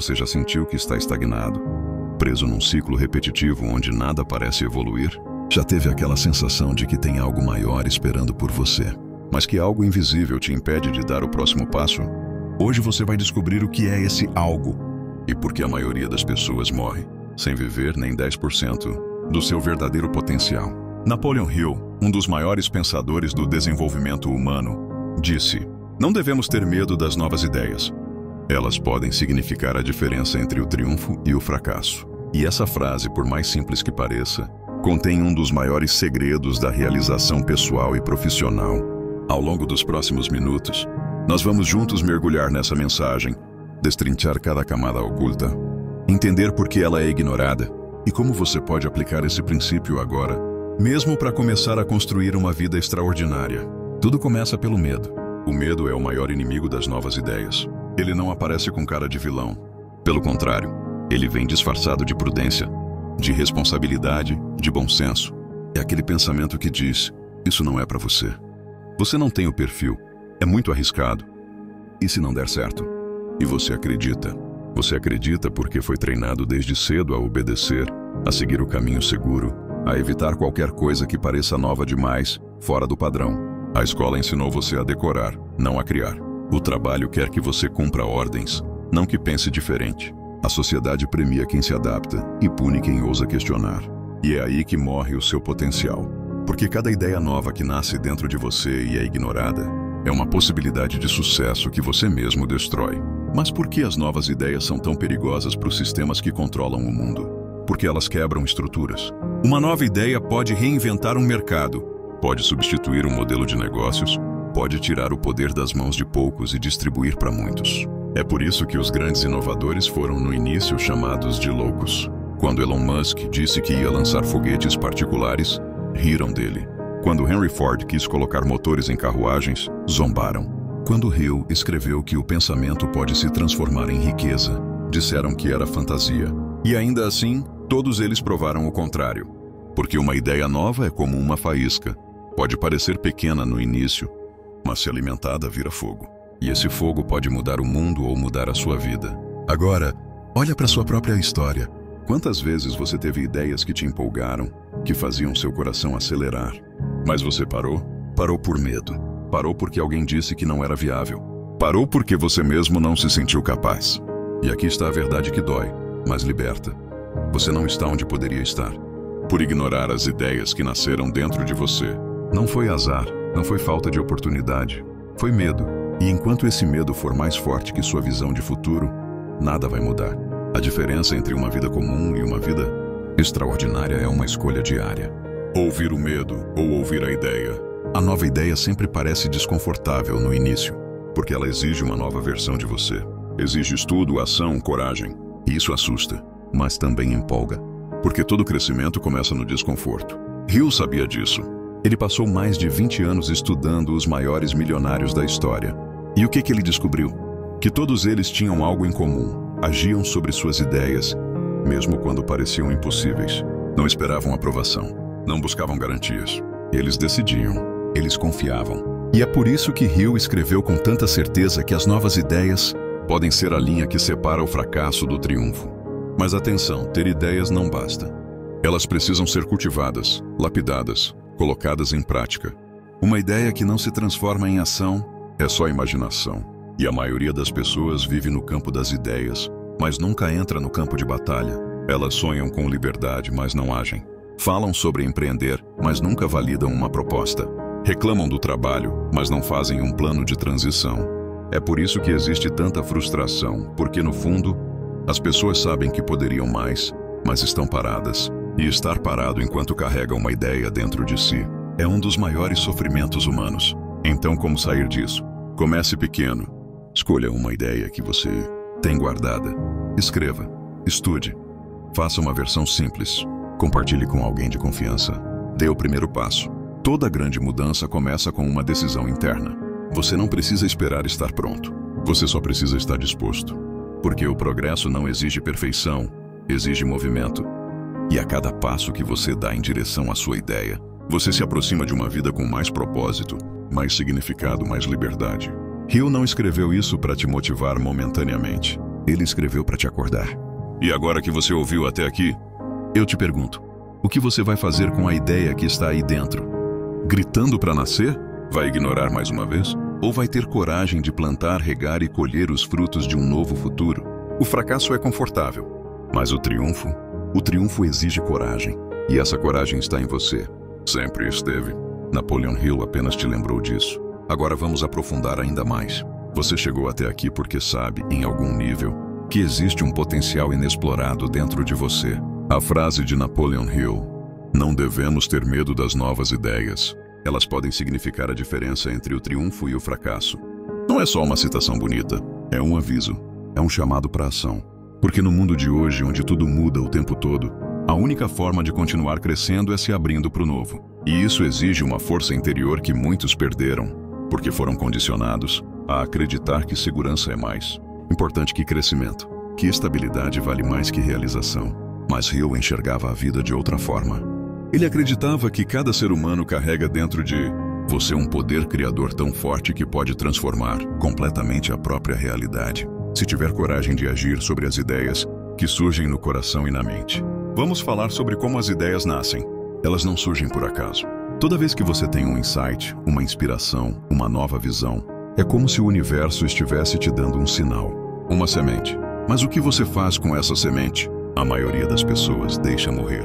Você já sentiu que está estagnado, preso num ciclo repetitivo onde nada parece evoluir? Já teve aquela sensação de que tem algo maior esperando por você, mas que algo invisível te impede de dar o próximo passo? Hoje você vai descobrir o que é esse algo e por que a maioria das pessoas morre sem viver nem 10% do seu verdadeiro potencial. Napoleon Hill, um dos maiores pensadores do desenvolvimento humano, disse: "Não devemos ter medo das novas ideias. Elas podem significar a diferença entre o triunfo e o fracasso." E essa frase, por mais simples que pareça, contém um dos maiores segredos da realização pessoal e profissional. Ao longo dos próximos minutos, nós vamos juntos mergulhar nessa mensagem, destrinchar cada camada oculta, entender por que ela é ignorada e como você pode aplicar esse princípio agora, mesmo para começar a construir uma vida extraordinária. Tudo começa pelo medo. O medo é o maior inimigo das novas ideias. Ele não aparece com cara de vilão. Pelo contrário, ele vem disfarçado de prudência, de responsabilidade, de bom senso. É aquele pensamento que diz: isso não é para você. Você não tem o perfil. É muito arriscado. E se não der certo? E você acredita? Você acredita porque foi treinado desde cedo a obedecer, a seguir o caminho seguro, a evitar qualquer coisa que pareça nova demais, fora do padrão. A escola ensinou você a decorar, não a criar. O trabalho quer que você cumpra ordens, não que pense diferente. A sociedade premia quem se adapta e pune quem ousa questionar. E é aí que morre o seu potencial. Porque cada ideia nova que nasce dentro de você e é ignorada é uma possibilidade de sucesso que você mesmo destrói. Mas por que as novas ideias são tão perigosas para os sistemas que controlam o mundo? Porque elas quebram estruturas. Uma nova ideia pode reinventar um mercado, pode substituir um modelo de negócios, pode tirar o poder das mãos de poucos e distribuir para muitos. É por isso que os grandes inovadores foram no início chamados de loucos. Quando Elon Musk disse que ia lançar foguetes particulares, riram dele. Quando Henry Ford quis colocar motores em carruagens, zombaram. Quando Hill escreveu que o pensamento pode se transformar em riqueza, disseram que era fantasia. E ainda assim, todos eles provaram o contrário. Porque uma ideia nova é como uma faísca. Pode parecer pequena no início, mas se alimentada vira fogo. E esse fogo pode mudar o mundo ou mudar a sua vida. Agora, olha para sua própria história. Quantas vezes você teve ideias que te empolgaram, que faziam seu coração acelerar? Mas você parou? Parou por medo. Parou porque alguém disse que não era viável. Parou porque você mesmo não se sentiu capaz. E aqui está a verdade que dói, mas liberta. Você não está onde poderia estar, por ignorar as ideias que nasceram dentro de você. Não foi azar, não foi falta de oportunidade, foi medo. E enquanto esse medo for mais forte que sua visão de futuro, nada vai mudar. A diferença entre uma vida comum e uma vida extraordinária é uma escolha diária. Ouvir o medo ou ouvir a ideia. A nova ideia sempre parece desconfortável no início, porque ela exige uma nova versão de você. Exige estudo, ação, coragem. E isso assusta, mas também empolga. Porque todo crescimento começa no desconforto. Hill sabia disso. Ele passou mais de 20 anos estudando os maiores milionários da história. E o que ele descobriu? Que todos eles tinham algo em comum. Agiam sobre suas ideias, mesmo quando pareciam impossíveis. Não esperavam aprovação. Não buscavam garantias. Eles decidiam. Eles confiavam. E é por isso que Hill escreveu com tanta certeza que as novas ideias podem ser a linha que separa o fracasso do triunfo. Mas atenção, ter ideias não basta. Elas precisam ser cultivadas, lapidadas, colocadas em prática. Uma ideia que não se transforma em ação é só imaginação. E a maioria das pessoas vive no campo das ideias, mas nunca entra no campo de batalha. Elas sonham com liberdade, mas não agem. Falam sobre empreender, mas nunca validam uma proposta. Reclamam do trabalho, mas não fazem um plano de transição. É por isso que existe tanta frustração, porque no fundo, as pessoas sabem que poderiam mais, mas estão paradas. E estar parado enquanto carrega uma ideia dentro de si é um dos maiores sofrimentos humanos. Então, como sair disso? Comece pequeno. Escolha uma ideia que você tem guardada. Escreva, estude, faça uma versão simples. Compartilhe com alguém de confiança. Dê o primeiro passo. Toda grande mudança começa com uma decisão interna. Você não precisa esperar estar pronto. Você só precisa estar disposto. Porque o progresso não exige perfeição, exige movimento. E a cada passo que você dá em direção à sua ideia, você se aproxima de uma vida com mais propósito, mais significado, mais liberdade. Hill não escreveu isso para te motivar momentaneamente. Ele escreveu para te acordar. E agora que você ouviu até aqui, eu te pergunto, o que você vai fazer com a ideia que está aí dentro? Gritando para nascer? Vai ignorar mais uma vez? Ou vai ter coragem de plantar, regar e colher os frutos de um novo futuro? O fracasso é confortável, mas o triunfo exige coragem. E essa coragem está em você. Sempre esteve. Napoleon Hill apenas te lembrou disso. Agora vamos aprofundar ainda mais. Você chegou até aqui porque sabe, em algum nível, que existe um potencial inexplorado dentro de você. A frase de Napoleon Hill: não devemos ter medo das novas ideias. Elas podem significar a diferença entre o triunfo e o fracasso. Não é só uma citação bonita, é um aviso, é um chamado para ação. Porque no mundo de hoje, onde tudo muda o tempo todo, a única forma de continuar crescendo é se abrindo para o novo. E isso exige uma força interior que muitos perderam, porque foram condicionados a acreditar que segurança é mais importante que crescimento, que estabilidade vale mais que realização. Mas Hill enxergava a vida de outra forma. Ele acreditava que cada ser humano carrega dentro de você um poder criador tão forte que pode transformar completamente a própria realidade, se tiver coragem de agir sobre as ideias que surgem no coração e na mente. Vamos falar sobre como as ideias nascem. Elas não surgem por acaso. Toda vez que você tem um insight, uma inspiração, uma nova visão, é como se o universo estivesse te dando um sinal, uma semente. Mas o que você faz com essa semente? A maioria das pessoas deixa morrer.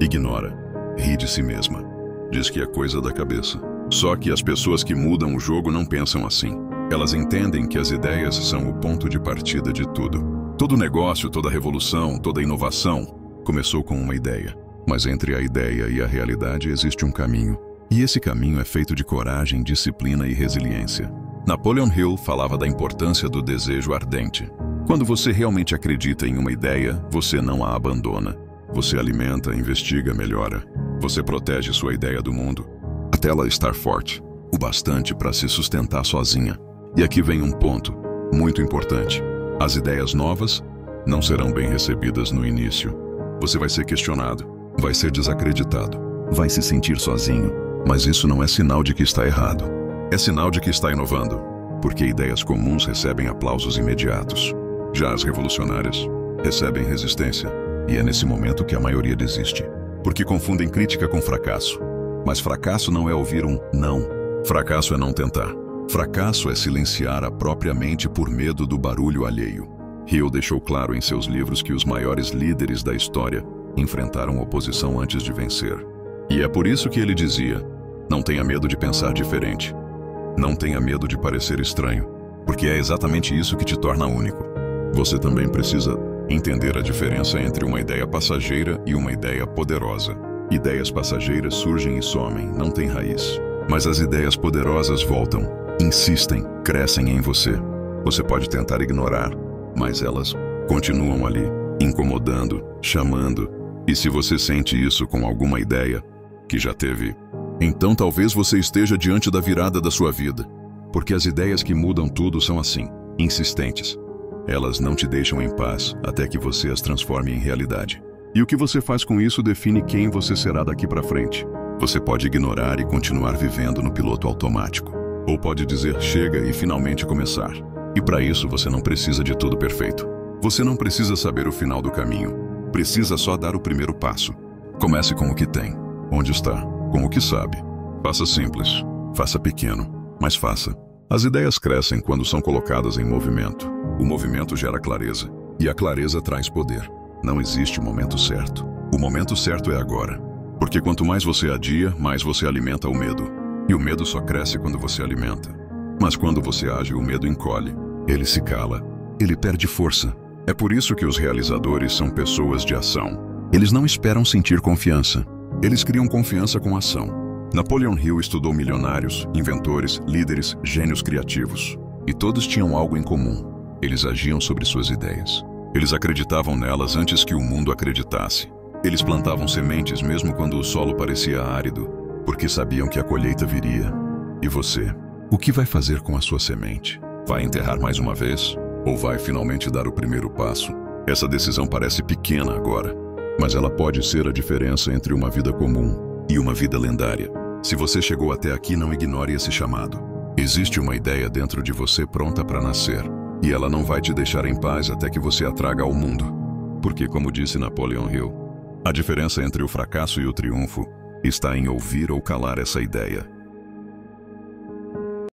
Ignora, ri de si mesma, diz que é coisa da cabeça. Só que as pessoas que mudam o jogo não pensam assim. Elas entendem que as ideias são o ponto de partida de tudo. Todo negócio, toda revolução, toda inovação começou com uma ideia. Mas entre a ideia e a realidade existe um caminho. E esse caminho é feito de coragem, disciplina e resiliência. Napoleon Hill falava da importância do desejo ardente. Quando você realmente acredita em uma ideia, você não a abandona. Você alimenta, investiga, melhora. Você protege sua ideia do mundo, até ela estar forte, o bastante para se sustentar sozinha. E aqui vem um ponto muito importante. As ideias novas não serão bem recebidas no início. Você vai ser questionado, vai ser desacreditado, vai se sentir sozinho. Mas isso não é sinal de que está errado. É sinal de que está inovando, porque ideias comuns recebem aplausos imediatos. Já as revolucionárias recebem resistência, e é nesse momento que a maioria desiste, porque confundem crítica com fracasso. Mas fracasso não é ouvir um não. Fracasso é não tentar. Fracasso é silenciar a própria mente por medo do barulho alheio. Hill deixou claro em seus livros que os maiores líderes da história enfrentaram oposição antes de vencer. E é por isso que ele dizia: não tenha medo de pensar diferente. Não tenha medo de parecer estranho, porque é exatamente isso que te torna único. Você também precisa entender a diferença entre uma ideia passageira e uma ideia poderosa. Ideias passageiras surgem e somem, não têm raiz. Mas as ideias poderosas voltam, insistem, crescem em você. Você pode tentar ignorar, mas elas continuam ali, incomodando, chamando. E se você sente isso com alguma ideia que já teve, então talvez você esteja diante da virada da sua vida. Porque as ideias que mudam tudo são assim, insistentes. Elas não te deixam em paz até que você as transforme em realidade. E o que você faz com isso define quem você será daqui para frente. Você pode ignorar e continuar vivendo no piloto automático. Ou pode dizer chega e finalmente começar. E para isso você não precisa de tudo perfeito. Você não precisa saber o final do caminho. Precisa só dar o primeiro passo. Comece com o que tem, onde está, com o que sabe. Faça simples, faça pequeno, mas faça. As ideias crescem quando são colocadas em movimento. O movimento gera clareza, e a clareza traz poder. Não existe momento certo. O momento certo é agora. Porque quanto mais você adia, mais você alimenta o medo. E o medo só cresce quando você alimenta. Mas quando você age, o medo encolhe. Ele se cala. Ele perde força. É por isso que os realizadores são pessoas de ação. Eles não esperam sentir confiança. Eles criam confiança com ação. Napoleon Hill estudou milionários, inventores, líderes, gênios criativos. E todos tinham algo em comum. Eles agiam sobre suas ideias. Eles acreditavam nelas antes que o mundo acreditasse. Eles plantavam sementes mesmo quando o solo parecia árido, porque sabiam que a colheita viria. E você? O que vai fazer com a sua semente? Vai enterrar mais uma vez? Ou vai finalmente dar o primeiro passo? Essa decisão parece pequena agora, mas ela pode ser a diferença entre uma vida comum e uma vida lendária. Se você chegou até aqui, não ignore esse chamado. Existe uma ideia dentro de você pronta para nascer. E ela não vai te deixar em paz até que você a traga ao mundo. Porque, como disse Napoleon Hill, a diferença entre o fracasso e o triunfo está em ouvir ou calar essa ideia.